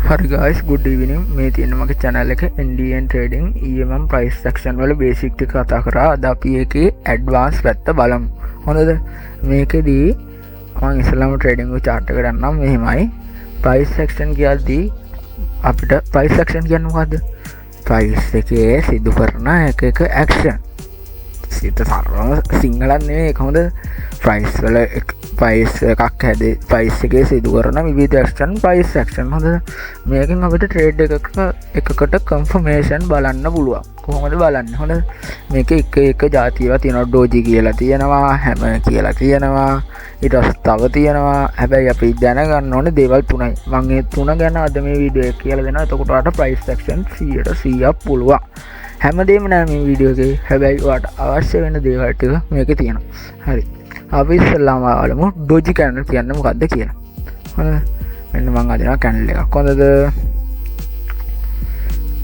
හරි guys, good evening. මේ තියෙන මගේ channel එක Indian Trading EMM price section වල basic ටික කතා කරා. අද අපි ඒකේ advanced පැත්ත බලමු. හොඳද? මේකෙදී මම ඉස්සෙල්ලාම trading chart එකට යන්නම්. මෙහෙමයි. price section කියද්දී අපිට price section කියන්නේ මොකද්ද? price එකේ සිදු කරන එක action. සිත සරලව සිංහලන් නෙවෙයි ඒක හොඳ price වල price එකක් හැදේ price එකේ සිදු කරන විවිධ action price action හොඳ මේකෙන් අපිට trade එකකට confirmation බලන්න පුළුවන් කොහොමද බලන්නේ හොඳ මේක එක જાතියව තියෙනවා doji කියලා තියෙනවා hammer කියලා තියෙනවා ඊට පස්සේ තව තියෙනවා හැබැයි අපි දැනගන්න ඕනේ දේවල් තුනයි මම මේ තුන ගැන අද මේ වීඩියෝ එක කියලා දෙනවා එතකොට ඔයාලට price action 100% පුළුවන් හැමදේම නෑ මේ වීඩියෝ එකේ හැබැයි ඔයාලට අවශ්‍ය වෙන දේවල් ටික මේකේ තියෙනවා හරි අපි ඉස්සෙල්ලාම බලමු doji candle කියන්නේ මොකක්ද කියලා හොඳද මෙන්න මම අදිනවා candle එකක් හොඳද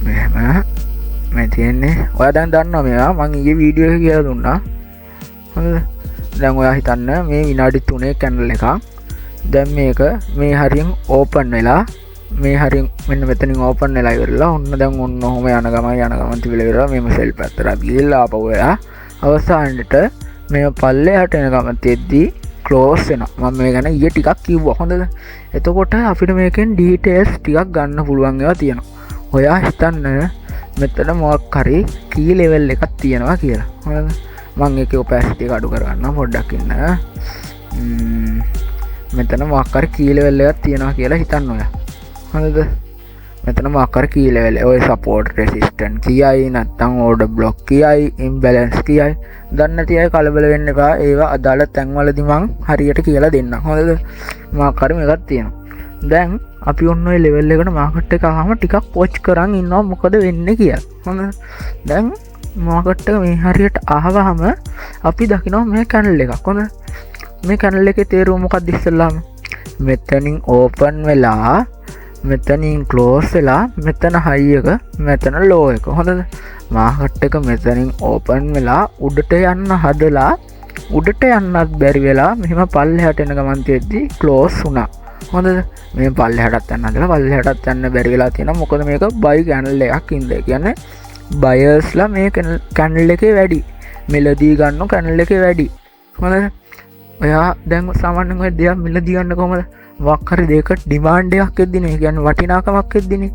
මෙහෙම මේ තියෙන්නේ ඔයා දැන් දන්නවා මේවා මම ඊයේ වීඩියෝ එකේ කියලා දුන්නා හොඳද දැන් ඔයා හිතන්න මේ විනාඩි 3 candle එකක් දැන් මේක මේ හරියෙන් open වෙලා මේ හරියෙන් මෙන්න මෙතනින් ඕපන් වෙලා ඉවරලා ඔන්න දැන් ඔන්න ඔහොම යන ගමන් තිබිලා ඉවරලා මේම සෙල් පැත්තට ගිහිල්ලා ආපහු එයා අවසානෙට මේ පල්ලෙහාට එන ගමන් තියෙද්දි ක්ලෝස් වෙනවා මම මේ ගැන ඊයේ ටිකක් කිව්වා හොඳද එතකොට අපිට මේකෙන් ඩීටේල්ස් ටිකක් ගන්න පුළුවන් ඒවා තියෙනවා ඔයා හිතන්න මෙතන මොකක් හරි කී ලෙවල් එකක් තියෙනවා කියලා හොඳද මම ඒකේ ඔපැසිටි එක අඩු කරගන්නවා පොඩ්ඩක් ඉන්න මෙතන මොකක් හරි කී ලෙවල් එකක් තියෙනවා කියලා හිතන්න ඔයා හොඳද මෙතන මොකක් හරි කී ලෙවල් ඔය සපෝට් රෙසිස්ටන්ට් කියයි නැත්නම් ඕඩර් බ්ලොක් කියයි ඉම්බැලන්ස් කියයි දන්නේ නැති අය කලබල වෙන්න එපා ඒවා අදාළ තැන්වලදී මං හරියට කියලා දෙන්නම් හොඳද මොකක් හරි මේකක් තියෙනවා දැන් අපි ඔන්න ඔය ලෙවල් එකට මාකට් එක ආවම ටිකක් වොච් කරන් ඉන්නවා මොකද වෙන්නේ කියලා හොඳද දැන් මාකට් එක මේ හරියට ආවම අපි දකිනවා මේ කැනල් එකක් හොඳ මේ කැනල් එකේ තේරුම මොකක්ද ඉස්සෙල්ලාම මෙතනින් ඕපන් වෙලා මෙතනින් ක්ලෝස් වෙලා මෙතන හයි එක මෙතන ලෝ එක හොඳද මාකට් එක මෙතනින් ඕපන් වෙලා උඩට යන්න හදලා උඩට යන්නත් බැරි වෙලා මෙහෙම පල්ලෙහාට එන ගමන් තියෙද්දි ක්ලෝස් වුණා හොඳද මේ පල්ලෙහාටත් යන්න හදලා පල්ලෙහාටත් යන්න බැරි වෙලා තියෙනවා මොකද මේක බයි කැනල් එකක් ඉඳලා කියන්නේ බයර්ස්ලා මේ කැනල් එකේ වැඩි මෙලදී ගන්න කැනල් එකේ වැඩි හොඳද ඔයා දැන් සාමාන්‍යයෙන් ඔය දෙයක් මෙලදී ගන්න කොහමද මොකක් හරි දෙයකට ඩිමාන්ඩ් එකක් එද්දිනේ ඒ කියන්නේ වටිනාකමක් එද්දිනේ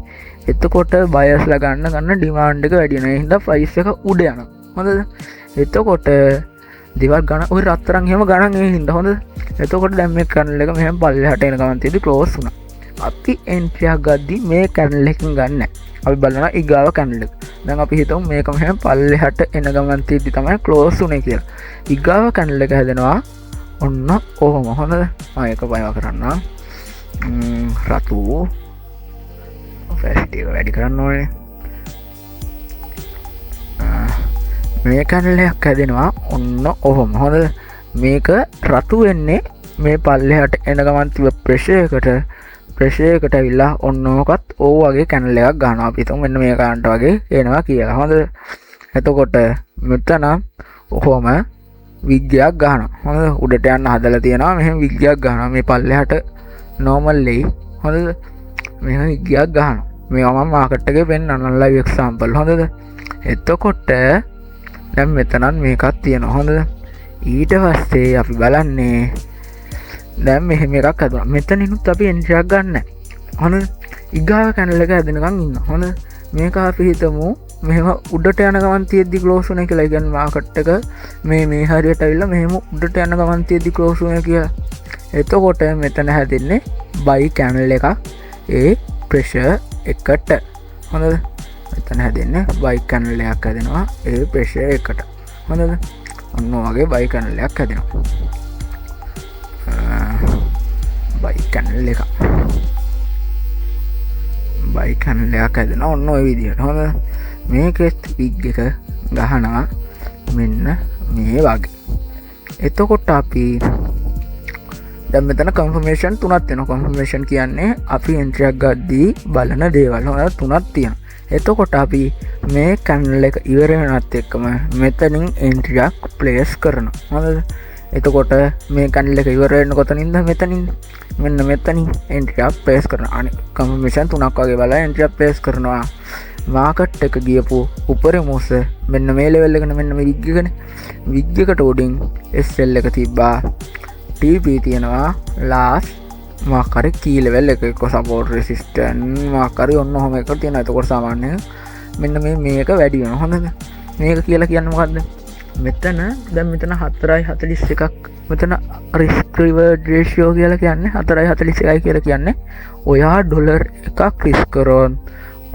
එතකොට බයර්ස්ලා ගන්න ඩිමාන්ඩ් එක වැඩි වෙනවා ඒ හින්දා ප්‍රයිස් එක උඩ යනවා හොඳද එතකොට දේවල් ගන්න ඔය රත්තරන් එහෙම ගණන් ඒ හින්දා හොඳද එතකොට දැන් මේ කැනල් එක මෙහෙම පල්ලෙහාට එන ගමන් තියෙදි ක්ලෝස් වුණා අපි එන්ට්‍රි එකක් ගද්දි මේ කැනල් එකෙන් ගන්න අපි බලනවා ඊගාව කැනල් එක දැන් අපි හිතමු මේක මෙහෙම පල්ලෙහාට එන ගමන් තියෙදි තමයි ක්ලෝස් වුනේ කියලා ඊගාව කැනල් එක හැදෙනවා ඔන්න ඔහොම හොඳද මම ඒක බයව කරන්න රතු ෆැස්ටි එක වැඩි කරන්න ඕනේ මේ කැනල් එකක් හැදෙනවා ඔන්න ඔහොම හොඳද මේක රතු වෙන්නේ මේ පල්ලෙහාට එන ගමන් තිබ්බ ප්‍රෙෂර් එකට ඇවිල්ලා ඔන්න ඔකත් ඕ වගේ කැනල් එකක් ගන්නවා අපි හිතමු මෙන්න මේ කාන්ට වගේ එනවා කියලා හොඳද එතකොට මෙතන ඔහොම විග්ගයක් ගහනවා හොඳද උඩට යන්න හදලා තියෙනවා මෙහෙම විග්ගයක් ගහනවා මේ පල්ලෙහාට normal ලේ හොඳද මෙහෙම විග්ගයක් ගහනවා මේවා මම මාකට් එකේ පෙන්නන්න ලයිව් එක්සැම්පල් හොඳද එතකොට දැන් මෙතනත් මේකක් තියෙනවා හොඳද ඊට පස්සේ අපි බලන්නේ දැන් මෙහෙම එකක් හදුවා මෙතනිනුත් අපි එන්ට්‍රි එකක් ගන්න හොඳද ඊගාව කැනල් එක හැදෙනකන් ඉන්න හොඳ මේක අපි හිතමු මෙහෙම උඩට යන ගමන් තියෙද්දි ක්ලෝස් වුණා කියලා. ඒ කියන්නේ මාකට් එක මේ හරියට ඇවිල්ලා මෙහෙම උඩට යන ගමන් තියෙද්දි ක්ලෝස් වුණා කියලා. එතකොට මෙතන හැදෙන්නේ බයි කැනල් එකක් ඒ ප්‍රෙෂර් එකට. හොඳද? මෙතන හැදෙන්නේ බයි කැනල් එකක් හැදෙනවා ඒ ප්‍රෙෂර් එකට. හොඳද? ඔන්න ඔයගේ බයි කැනල් එකක් හැදෙනවා. බයි කැනල් එකක්. බයි කැනල් එකක් හැදෙනවා ඔන්න ඔය විදිහට. හොඳද? මේකෙත් විග් එක ගහනවා මෙන්න මේ වගේ. එතකොට අපි දැන් මෙතන කන්ෆර්මේෂන් තුනක් තියෙනවා. කන්ෆර්මේෂන් කියන්නේ අපි එන්ට්‍රි එකක් ගද්දී බලන දේවල් හොඳ තුනක් තියෙනවා. එතකොට අපි මේ කැනල් එක ඉවර වෙනත් එක්කම මෙතනින් එන්ට්‍රි එකක් ප්ලේස් කරනවා. හොඳද? එතකොට මේ කැනල් එක ඉවර වෙන්න කොතනින්ද මෙතනින් මෙන්න මෙතනින් එන්ට්‍රි එක ප්‍රෙස් කරනවා අනේ කන්ෆර්මේෂන් 3ක් වගේ බලලා එන්ට්‍රි එක ප්‍රෙස් කරනවා මාකට් එක ගියපු උපරේ මොස මෙන්න මේ ලෙවල් එකට මෙන්න මේ විග් එකනේ විග් එකට උඩින් SL එක තිබ්බා TP තියෙනවා ලාස්ට් මාකරි කී ලෙවල් එක සපෝට් රෙසිස්ටන්ට් මාකරි ඔන්න ඔහම එකක් තියෙනවා එතකොට සාමාන්‍යයෙන් මෙන්න මේක වැඩි වෙනවා හොඳද මේක කියලා කියන්නේ මොකද්ද මෙතන දැන් මෙතන 4.41ක් මෙතන risk reward ratio කියලා කියන්නේ 4.41යි කියලා කියන්නේ ඔයා ඩොලර් එකක් රිස්ක් කරොත්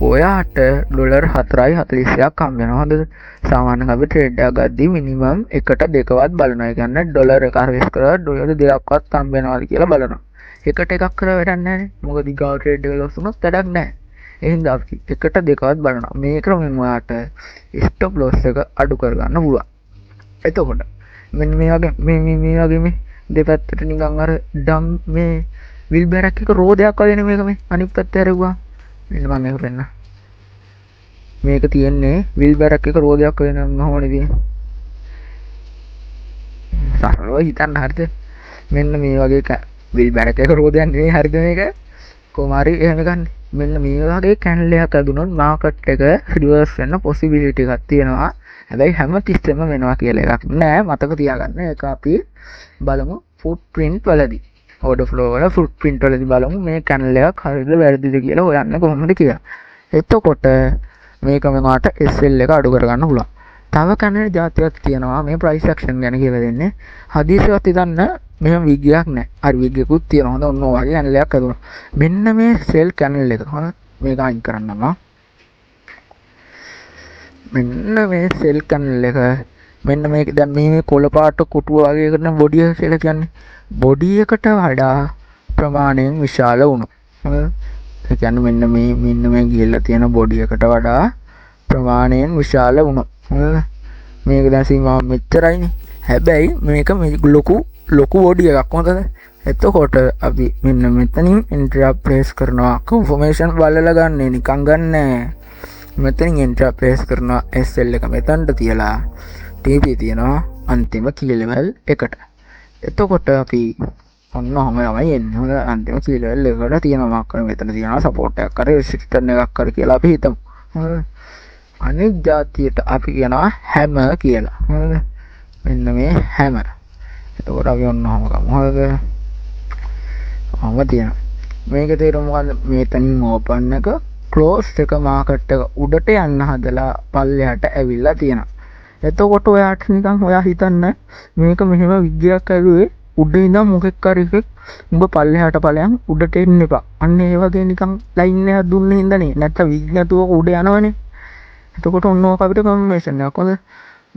ඔයාට ඩොලර් 4.41ක් හම්බ වෙනවා හොඳද සාමාන්‍යයෙන් අපි ට්‍රේඩ් එකක් ගද්දී මිනිමම් එකට දෙකවත් බලනවා ඒ කියන්නේ ඩොලර් එකක් රිස්ක් කරලා ඩොලර් දෙකක්වත් හම්බ වෙනවාද කියලා බලනවා එකට එකක් කරලා වැඩක් නැහැ නේ මොකද ඊගාව ට්‍රේඩ් එක ලොස් වුණොත් වැඩක් නැහැ එහෙනම් අපි එකට දෙකවත් බලනවා මේ ක්‍රමෙන් ඔයාට ස්ටොප් ලොස් එක අඩු කරගන්න පුළුවන් එතකොට මෙන්න මේ වගේ මේ දෙපැත්තට නිකන් අර ඩම් මේ විල් බැරක් එක රෝදයක් වගේ නේ මේක මේ අනිත් පැත්ත හැරෙව්වා මෙන්න මම මේක පෙන්න මේක තියෙන්නේ විල් බැරක් එක රෝදයක් වගේ නම් කොහොමද තියෙන්නේ සරලව හිතන්න හරිද මෙන්න මේ වගේ විල් බැරක් එක රෝදයක් නෙවෙයි හරිද මේක කොමාරි එහෙම ගන්න මෙන්න මේ වගේ කැන්ඩල් එකක් ඇදුනොත් මාකට් එක රිවර්ස් වෙන්න පොසිබිලිටි එකක් තියෙනවා හැබැයි හැම තිස්සෙම වෙනවා කියලා එකක් නෑ මතක තියාගන්න ඒක අපි බලමු ෆුට් ප්‍රින්ට් වලදී ඕඩර් ෆ්ලෝ වල ෆුට් ප්‍රින්ට් වලදී බලමු මේ කැන්ඩල් එක හරියද වැරදිද කියලා හොයන්න කොහොමද කියලා එතකොට මේක මට SL එක අඩු කරගන්න පුළුවන් තව කැන්ඩල් જાතියක් තියෙනවා මේ ප්‍රයිස් ඇක්ෂන් ගැන කියලා දෙන්නේ හදිසියවත් හිතන්න මෙහෙම විග්ගයක් නෑ හරි විග්ගයකුත් තියෙනවා හොඳ ඔන්න ඔය වගේ කැන්ඩල් එකක් හදුනා මෙන්න මේ සෙල් කැන්ඩල් එක හොඳ මේක අයින් කරන්නම මෙන්න මේ සෙල් කැන්ඩල් එක මෙන්න මේක දැන් මේ කොළ පාට කොටුව වගේ කරන බොඩි එක කියලා කියන්නේ බොඩි එකට වඩා ප්‍රමාණයෙන් විශාල වුණා හොඳ ඒ කියන්නේ මෙන්න මේ ගිහිල්ලා තියෙන බොඩි එකට වඩා ප්‍රමාණයෙන් විශාල වුණා හොඳ මේක දැන් සීමාව මෙච්චරයිනේ හැබැයි මේක ලොකු බොඩි එකක් හොඳද එතකොට අපි මෙන්න මෙතනින් එන්ට්‍රි එක ප්‍රෙස් කරනවා කන්ෆර්මේෂන් බලලා ගන්න නිකන් ගන්න මෙතනින් එන්ට්‍රි එක ප්‍රෙස් කරනවා SL එක මෙතනට තියලා TP තියනවා අන්තිම කී ලෙවල් එකට එතකොට අපි ඔන්න ඔහම තමයි එන්නේ හොඳ අන්තිම කී ලෙවල් එකට තියෙනවා මාක් මෙතන තියෙනවා සපෝට් එකක් කර රෙසිස්ටන්ට් එකක් කර කියලා අපි හිතමු හොඳ අනෙක් જાතියට අපි කියනවා හැමර් කියලා හොඳද මෙන්න මේ හැමර් එතකොට අපි ඔන්න ඔහම ගමු හොඳද ඔහම තියෙනවා මේක තේරුම මොකද්ද මෙතනින් ඕපන් එක ක්ලෝස් එක මාකට් එක උඩට යන්න හදලා පල්ලෙහාට ඇවිල්ලා තියෙනවා එතකොට ඔයාට නිකන් ඔයා හිතන්න මේක මෙහෙම විග්ගයක් ඇදුවේ උඩ ඉඳන් මොකෙක් හරි එකෙක් උඹ පල්ලෙහාට ඵලයන් උඩට එන්න එපා අන්න ඒ වගේ නිකන් ලයින් එකක් දුන්නේ හින්දානේ නැත්තම් විග් නැතුව උඩ යනවනේ එතකොට ඔන්න ඔක අපිට කන්ෆර්මේෂන් එකක් හොඳ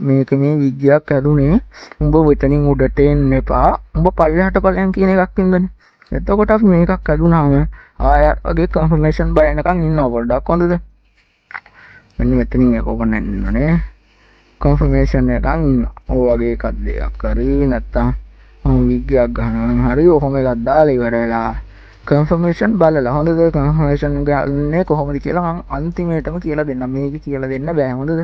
මේක මේ විග්ගයක් ඇදුනේ උඹ මෙතනින් උඩට එන්න එපා උඹ පල්ලෙහාට ඵලයන් කියන එකක් හින්දානේ එතකොට අපි මේකක් ඇදුනාම ආය වගේ කන්ෆර්මේෂන් බලනකන් ඉන්නවා පොඩ්ඩක් හොඳද මෙන්න මෙතනින් එක ඕපන් වෙන්නනේ කන්ෆර්මේෂන් එකක් ඔය වගේ එකක් දෙයක් කරේ නැත්තම් විග්ගයක් ගන්නවා හරි ඔහොම එකක් දාලා ඉවරලා කන්ෆර්මේෂන් බලලා හොඳද කන්ෆර්මේෂන් ගන්නේ කොහොමද කියලා මම අන්තිමේටම කියලා දෙන්නම් මේක කියලා දෙන්න බෑ හොඳද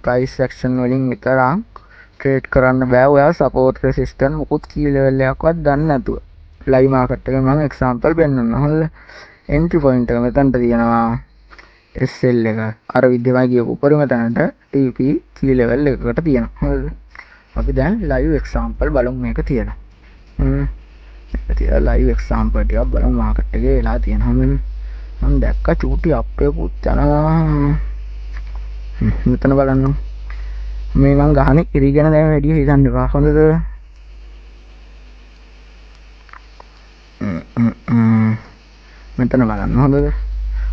ප්‍රයිස් ඇක්ෂන් වලින් විතරක් ට්‍රේඩ් කරන්න බෑ ඔයා සපෝට් රෙසිස්ටන්ට් මොකුත් කී ලෙවල් එකක්වත් දන්නේ නැතුව ලයිව් මාකට් එකේ මම එක්සැම්පල් පෙන්නන්න හොඳද එන්ට්‍රි පොයින්ට් එක මෙතනට තියෙනවා SL එක අර විදිහමයි කියපු උඩරම තැනට TP කී ලෙවල් එකකට තියෙනවා හොඳද අපි දැන් ලයිව් එක්සැම්පල් බලමු මේක තියලා තියලා ලයිව් එක්සැම්පල් ටිකක් බලමු මාකට් එකේ වෙලා තියෙනවා මම දැක්ක චූටි අප්පේ පුත් යනවා මෙතන බලන්න මේ මං ගහන්නේ ඉරිගෙන දැන් වැඩි හිතන්න එපා හොඳද මෙතන බලන්න හොඳද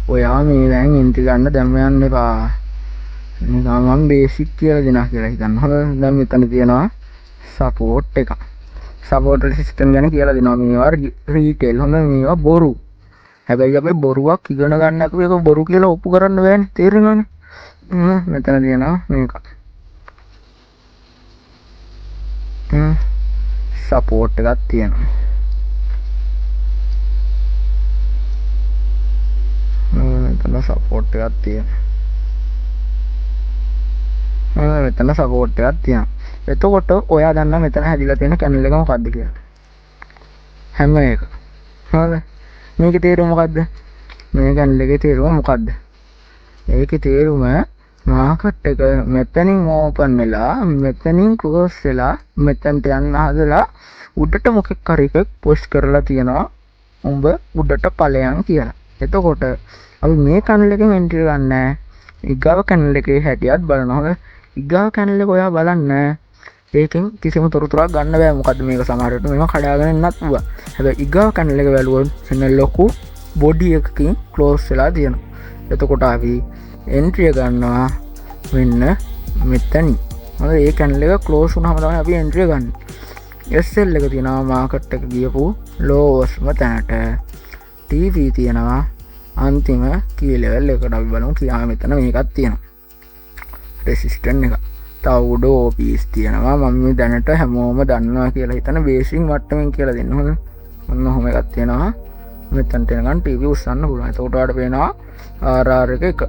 ඔයා මේ දැන් එන්ට්‍රි ගන්න දැම්ම යන්න එපා නිකන් මම බේසික් කියලා දෙනවා කියලා හිතන්න හොඳ දැන් මෙතන තියෙනවා සපෝට් එක සපෝට් සිස්ටම් ගැන කියලා දෙනවා මේවා රීටේල් හොඳ මේවා බොරු හැබැයි අපි බොරුවක් ඉගෙන ගන්න නැතුව ඒක බොරු කියලා ඔප්පු කරන්න බෑනේ තේරෙනවනේ මෙතන තියෙනවා මේක සපෝට් එකක් තියෙනවා මෙතන සපෝට් එකක් තියෙනවා මෙතන සපෝට් එකක් තියෙනවා එතකොට ඔයා දන්නවා මෙතන හැදිලා තියෙන කැනල් එක මොකද්ද කියලා. හැම එක. හරිද? මේකේ තේරුම මොකද්ද? මේ කැනල් එකේ තේරුම මොකද්ද? ඒකේ තේරුම මාකට් එක මෙතනින් ඕපන් වෙලා මෙතනින් ක්ලෝස් වෙලා මෙතනට යන්න හදලා උඩට මොකෙක් හරි එකක් පුෂ් කරලා තියනවා උඹ උඩට ඵලයන් කියලා. එතකොට අපි මේ කැනල් එකෙන් එන්ට්‍රි ගන්නෑ. ඊගාව කැනල් එකේ හැටියත් බලනවා. ඊගාව කැනල් එක ඔයා බලන්න. ඒකෙන් කිසිම තොරතුරක් ගන්න බෑ. මොකද මේක සමහර විට මේව කඩාගෙන ඉන්නත් පුළුවන්. හැබැයි ඊගාව කැනල් එක බැලුවොත් එන්න ලොකු බොඩි එකකින් ක්ලෝස් වෙලා තියෙනවා. එතකොට අපි එන්ට්‍රිය ගන්නවා මෙන්න මෙතනින්. හරි ඒ කැනල් එක ක්ලෝස් වුණාම තමයි අපි එන්ට්‍රිය ගන්න. SL එක තියෙනවා මාකට් එක ගියපු ලෝවස්ම තැනට. TV තියෙනවා අන්තිම කී ලෙවල් එකට අපි බලමු. කියා මෙතන මේකක් තියෙනවා. රෙසිස්ටන්ට් එක. තව උඩ OPS තියෙනවා. මම මේ දැනට හැමෝම දන්නවා කියලා හිතන බේසික් මට්ටමින් කියලා දෙන්න හොඳ. ඔන්න ඔහොම එකක් තියෙනවා. මෙතනට එනකන් TV උස්සන්න පුළුවන්. එතකොට ඔයාලට පේනවා RR එක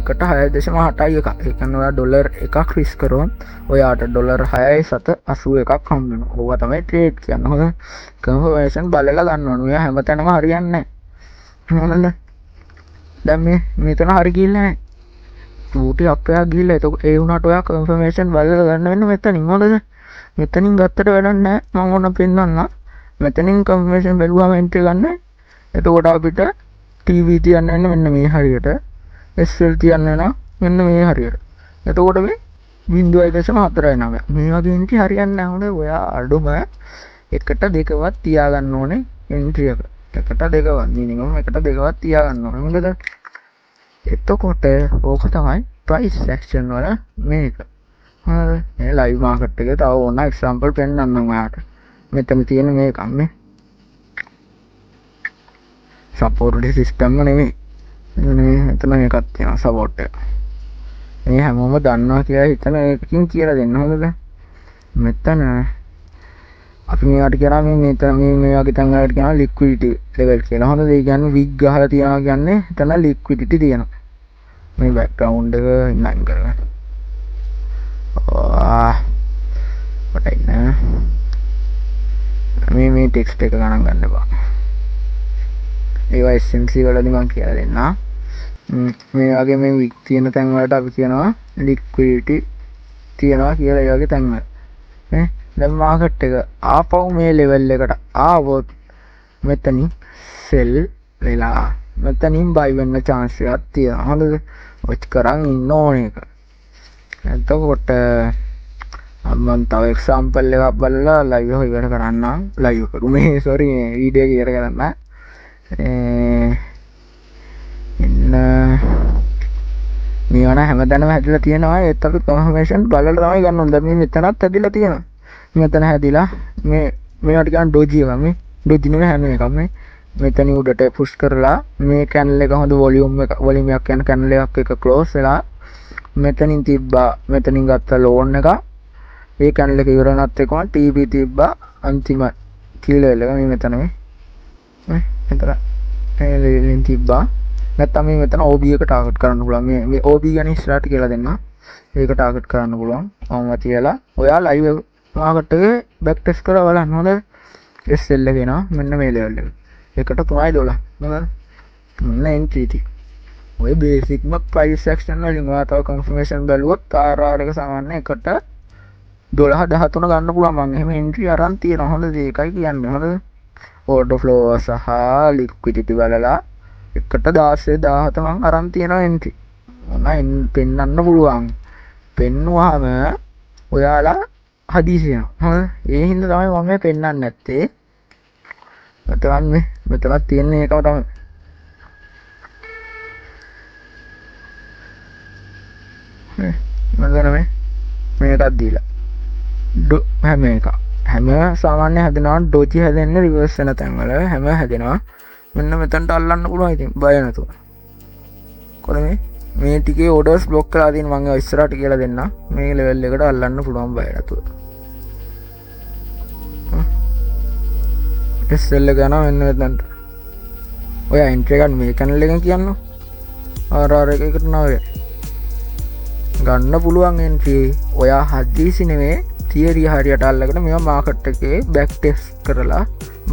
6.8යි එක. ඒ කියන්නේ ඔයා ඩොලර් එකක් රිස්ක් කරොත් ඔයාට ඩොලර් 6.81ක් හම්බ වෙනවා. ඕවා තමයි ට්‍රේඩ් කියන්නේ. හොඳ කන්ෆර්මේෂන් බලලා ගන්න ඕනේ. ඔයා හැමතැනම හරියන්නේ නැහැ. හොඳද? දැන් මේ මෙතන හරි ගිහිල්ලා නැහැ. ටූටි අප්පයා ගිහිල්ලා එතකොට ඒ වුණාට ඔයා කන්ෆර්මේෂන් බලලා ගන්න වෙන මෙතනින්. හොඳද? මෙතනින් ගත්තට වැඩක් නැහැ. මම ඕන පෙන්නන්න. මෙතනින් කන්ෆර්මේෂන් බැලුවාම එන්ට්‍රි ගන්න. එතකොට අපිට TV තියන්න වෙන මෙන්න මේ හරියට. SL තියන්න වෙන මෙන්න මේ හරියට. එතකොට මේ 0.49. මේ වගේ එන්ට්‍රි හරියන්නේ නැහැ. හොඳ ඔයා අඩුම එකට දෙකවත් තියාගන්න ඕනේ එන්ට්‍රි එක. එකට දෙකවත් මිනිමම් එකට දෙකවත් තියාගන්න ඕනේ. මොකද එතකොට ඕක තමයි ප්‍රයිස් ඇක්ෂන් වල මේක. හරි. මේ ලයිව් මාකට් එකේ තව ඕන එක්සැම්පල් පෙන්නන්නම් ඔයාට. මෙතන තියෙන මේක මේ සපෝට් සිස්ටම් නෙමෙයි. එතන එකක් තියෙනවා සපෝට් එක. මේ හැමෝම දන්නවා කියලා හිතන එකකින් කියලා දෙන්න හොඳද? මෙතන අපි මේවට කියනවා මේ වගේ තැන් වලට කියනවා ලික්විඩිටි ලෙවල් කියලා. හොඳද? ඒ කියන්නේ විග් ගහලා තියනවා කියන්නේ එතන ලික්විඩිටි තියෙනවා. මේ බෑග්ග්‍රවුන්ඩ් එක ඉන්නන් කරගන්න. කොටයි නෑ. මේ ටෙක්ස්ට් එක ගණන් ගන්න එපා. ඒවා SMC වලදී මම කියලා දෙන්නම්. මේ වගේ මේ වික් තියෙන තැන් වලට අපි කියනවා ලික්විඩිටි තියනවා කියලා. ඒ වගේ තැන් වල නේ දැන් මාකට් එක ආපහු මේ ලෙවල් එකට ආවොත් මෙතනින් සෙල් වෙලා මෙතනින් බයි වෙන්න chance එකක් තියෙනවා. හොඳද? ඔච් කරන් ඉන්න ඕනේ එක. එතකොට මම තව එක්සැම්පල් එකක් බලලා ලයිව් එක ඉවර කරන්නම්. ලයිව් එක මේ සෝරි මේ වීඩියෝ එක ඉවර කරන්න. මේවන හැමතැනම හැදිලා තියෙනවා. ඒත් අපි කන්ෆර්මේෂන් බලලා තමයි ගන්න ඕනේ. දැන් මෙතනත් හැදිලා තියෙනවා. මෙතන හැදිලා මේවට කියන ඩොජි එක. මේ ඩොජි නෙවෙයි හැම එකක්. මේ මෙතන උඩට පුෂ් කරලා මේ කැනල් එක හොඳ වොලියුම් එකක් යන කැනල් එකක් එක ක්ලෝස් වෙලා මෙතනින් තිබ්බා. මෙතනින් ගත්ත ලෝන් එක. ඒ කැනල් එක ඉවරනත් එකම TP තිබ්බා. අන්තිම කීලෙවල් එක මේ මෙතන මේ මෙතන එලින් තිබ්බා. නැත්නම් මේ මෙතන OB එක ටාගට් කරන්න පුළුවන්. මේ OB ගැන ඉස්සරහට කියලා දෙන්න. ඒක ටාගට් කරන්න පුළුවන්. මම තියලා ඔයා ලයිව් මාකට් එකේ බෑක් ටෙස්ට් කරලා බලන්න. හොඳද? SL එක එනවා මෙන්න මේ ලෙවල් එක. 1.3 හොඳද? මෙන්න එන්ට්‍රි ටි. ඔය බේසික්ම ප්‍රයිස් ඇක්ෂන් වලින් ඔයා තව කන්ෆර්මේෂන් බැලුවොත් RR එක සමාන 1.12 13 ගන්න පුළුවන්. මම එහෙම එන්ට්‍රි අරන් තියෙනවා. හොඳද? ඒකයි කියන්නේ. හොඳද? ඕඩර් ෆ්ලෝ සහ ලික්විඩිටි බලලා 1.16 මං අරන් තියෙනවා එන්ට්‍රි. මොනයි පෙන්වන්න පුළුවන්. පෙන්නුවාම ඔයාලා හදිසි වෙනවා. හොඳ? ඒ හින්දා තමයි මම මේ පෙන්වන්නේ නැත්තේ. මෙතනත් තියෙන එකම තමයි. මෙතන මේකක් දීලා. හැම එකක්. හැම සාමාන්‍ය හැදෙනවා ඩොජි හැදෙන්නේ රිවර්ස් වෙන තැන් වල හැම හැදෙනවා. මෙන්න මෙතනට අල්ලන්න පුළුවන් ඉතින් බය නැතුව. කොහොමද මේ ටිකේ ඕඩර්ස් බ්ලොක් කරලා තියෙන මම ඒවා ඉස්සරහට කියලා දෙන්න. මේ ලෙවල් එකට අල්ලන්න පුළුවන් බය නැතුව. SL එක යනවා මෙන්න මෙතනට. ඔය එන්ට්‍රි එකක් මේ channel එකෙන් කියන්න. RR එකකට නෑ ගන්න පුළුවන් එන්ට්‍රි. ඔයා හදිසි නෙමෙයි තියරිය හරියට අල්ලගෙන මේ මාකට් එකේ බැක් ටෙස්ට් කරලා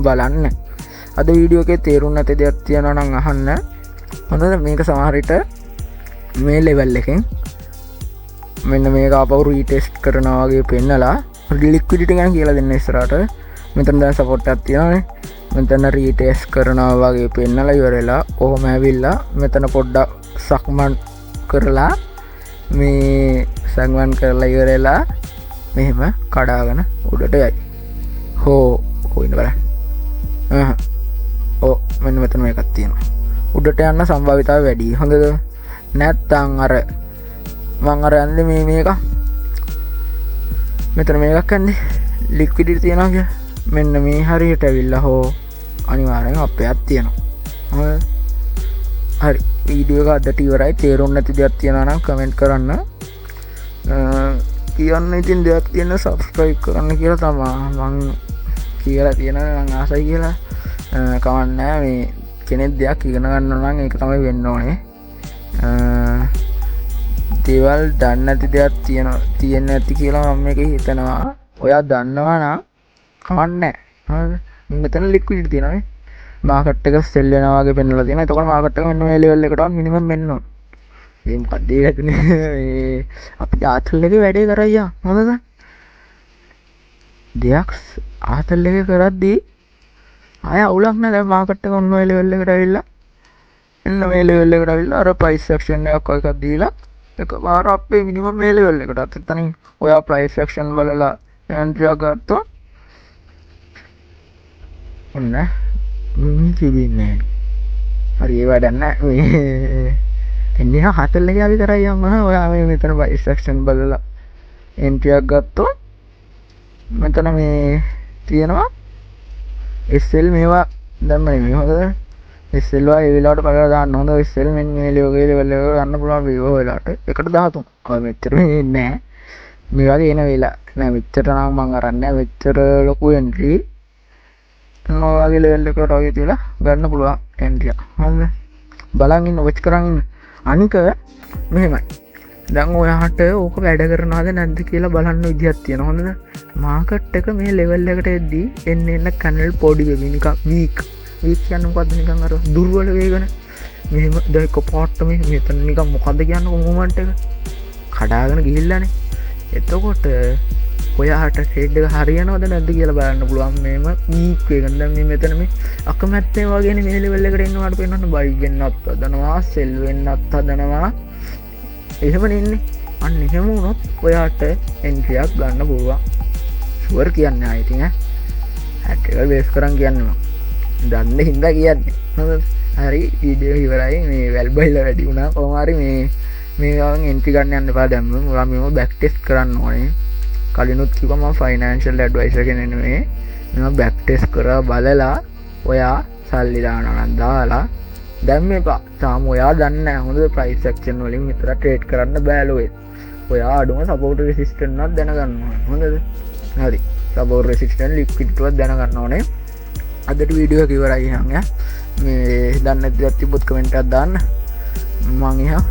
බලන්න. අද වීඩියෝ එකේ තේරුම් නැති දෙයක් තියෙනවා නම් අහන්න. හොඳද? මේක සමහරට මේ ලෙවල් එකෙන් මෙන්න මේක ආපහු රීටෙස්ට් කරනවා වගේ පෙන්නලා ලික්විඩිටි ගැන කියලා දෙන්න ඉස්සරහට. මෙතන දැන් සපෝට් එකක් තියෙනවානේ. මෙතන රීටෙස්ට් කරනවා වගේ පෙන්නලා ඉවරලා කොහොම ඇවිල්ලා මෙතන පොඩ්ඩක් සක්මන් කරලා මේ සක්මන් කරලා ඉවරලා මෙහෙම කඩාගෙන උඩට යයි. හොයින්න බලන්න. මෙන්න මෙතන මේකක් තියෙනවා. උඩට යන්න සම්භාවිතාව වැඩි. හොඳද? නැත්තම් අර මං අර යන්නේ මේක මෙතන මේකක් යන්නේ ලික්විඩිටි තියනවා කිය. මෙන්න මේ හරියට ඇවිල්ලා අනිවාර්යෙන් අපයක් තියෙනවා. හරි වීඩියෝ එක අදට ඉවරයි. තේරුම් නැති දෙයක් තියෙනවා නම් කමෙන්ට් කරන්න. කියන්න ඉතින් දෙයක් තියෙන සබස්ක්‍රයිබ් කරන්න කියලා තමා මං කියලා තියෙනවා. මං ආසයි කියලා කමන්න නෑ. මේ කෙනෙක් දෙයක් ඉගෙන ගන්න නම් ඒක තමයි වෙන්න ඕනේ. දේවල් දන්න ඇති දෙයක් තියෙන ඇති කියලා මම මේක හිතනවා. ඔයා දන්නවා නම් කමන්න නෑ. මෙතන ලික්විඩිටි තියෙනවා. මාකට් එක සෙල් වෙනවා වගේ පෙන්නලා තියෙනවා. එතකොට මාකට් එක මෙන්න මේ ලෙවල් එකට මිනිමම් වෙන්න ඕන. මේ මොකක්ද මේ අපි ආතල් එකේ වැඩේ කරයියා. හොඳද? දෙයක් ආතල් එකේ කරද්දී ආය අවුලක් නෑ. දැන් මාකට් එක ඔන්න ඔය ලෙවල් එකට ඇවිල්ලා එන්න මේ ලෙවල් එකට ඇවිල්ලා අර ප්‍රයිස් සෙක්ෂන් එකක් එකක් දීලා එකපාර අපේ මිනිමම් මේ ලෙවල් එකට එතනින් ඔයා ප්‍රයිස් සෙක්ෂන් බලලා එන්ට්‍රි එක ගත්තොත් ඔන්න තිබින්නේ. හරි ඒ වැඩක් නෑ. මේ එන්නේ හතල් එකේ අපි කරයි යන්න. ඔයා මේ මෙතන ප්‍රයිස් සෙක්ෂන් බලලා එන්ට්‍රි එකක් ගත්තොත් මෙතන මේ තියෙනවා SL මේවා දැම්මනේ මේ හොඳද? SL වල ඒ වෙලාවට බලලා දාන්න. හොඳ SL මෙන්න මේ ලෙවල් එකට ගන්න පුළුවන් වේව වෙලාවට 113. ඔය මෙච්චර නෑ. මේ වගේ එන වෙලා නෑ මෙච්චර නම් මං අරන් නෑ. මෙච්චර ලොකු එන්ට්‍රි නොවගේ ලෙවල් එකට වගේ තියලා ගන්න පුළුවන් එන්ට්‍රි එක. හරිද? බලන් ඉන්න වොච් කරන් ඉන්න. අනික මෙහෙමයි. දැන් ඔයාට ඕක වැඩ කරනවද නැද්ද කියලා බලන්න විදියක් තියෙනවා. හොඳද? මාකට් එක මේ ලෙවල් එකට එද්දී එන්න කැනල් පොඩි වෙවි නිකන් වීක් කියන්නේ මොකද්ද? නිකන් අර දුර්වල වේගන මෙහෙම දැන් කොපොට්ට මේ මෙතන නිකන් මොකද්ද කියන්නේ මොමන්ට් එක කඩාගෙන ගිහිල්ලානේ. එතකොට ඔයාට ට්‍රේඩ් එක හරියනවද නැද්ද කියලා බලන්න පුළුවන්. මේම වීක් වේගන දැන් මේ මෙතන මේ අකමැත්තේ වගේනේ මේ ලෙවල් එකට එන්නවාට පේනවනේ. බයි වෙන්නත් හදනවා, සෙල් වෙන්නත් හදනවා. එහෙම නෙන්නේ. අන්න එහෙම වුණොත් ඔයාට එන්ට්‍රි එකක් ගන්න පුළුවන්. ෂුවර් කියන්නේ ආයෙත් ඈ. හැට් එක බේස් කරන් කියන්නේ මම. දන්න හින්දා කියන්නේ. හරිද? හරි වීඩියෝ ඉවරයි. මේ වැල් බයිලා වැඩි වුණා. කොහොම හරි මේ ගාවන් එන්ට්‍රි ගන්න යන්න එපා දැම්ම. ඔයා මේව බෑක් ටෙස්ට් කරන්න ඕනේ. කලිනුත් කිව්වා මම ෆයිනෑන්ෂල් ඇඩ්වයිසර් කෙනෙක් නෙමෙයි. මේව බෑක් ටෙස්ට් කරලා බලලා ඔයා සල්ලි දානවා නම් දාලා දැන් මේපා තාම ඔයා දන්නේ නැහැ. හොඳ ප්‍රයිස් සෙක්ෂන් වලින් විතර ට්‍රේඩ් කරන්න බෑ ලෝයේ. ඔයා අඩුම සපෝට් රෙසිස්ටන්ට් එකක් දැනගන්න ඕනේ. හොඳද? හරි. සපෝට් රෙසිස්ටන්ට් ලික්විඩිටි එකක් දැනගන්න ඕනේ. අදට වීඩියෝ එක ඉවරයි එහෙනම් මේ දන්නේ නැති දේ තිබ්බොත් කමෙන්ට් එකක් දාන්න. මං එහා